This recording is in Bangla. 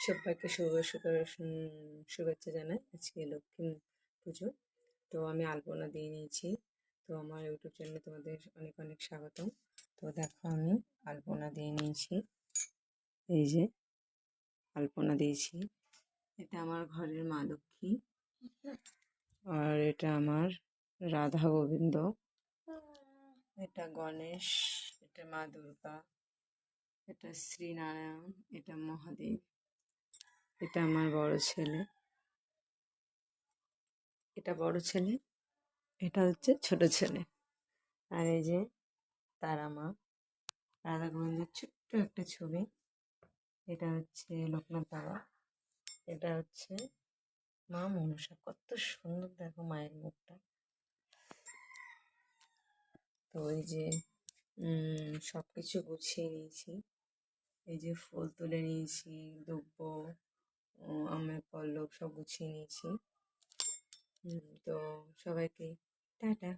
সবাইকে শুভেচ্ছা জানাই। আজকে লক্ষ্মী পুজো। তো আমি আলপনা দিয়ে নিয়েছি। তো আমার ইউটিউব চ্যানেলে তোমাদের অনেক অনেক স্বাগতম। তো দেখো আমি আলপনা দিয়ে নিয়েছি। এই যে আলপনা দিয়েছি। এটা আমার ঘরের মা লক্ষ্মী, আর এটা আমার রাধা গোবিন্দ, এটা গণেশ, এটা মা দুর্গা, এটা শ্রীনারায়ণ, এটা মহাদেব, এটা আমার বড় ছেলে, এটা বড় ছেলে, এটা হচ্ছে ছোট ছেলে। আর এই যে তারা মা, রাধা গোবিন্দের ছোট্ট একটা ছবি। এটা হচ্ছে লোকনাথ বাবা, এটা হচ্ছে মা মনসা। কত সুন্দর দেখো মায়ের মুখটা। তো এই যে সব কিছু গুছিয়ে নিয়েছি। এই যে ফুল তুলে নিয়েছি, দুব্ব, আমের পল্লব সব গুছিয়ে নিয়েছি। তো সবাইকে টাটা।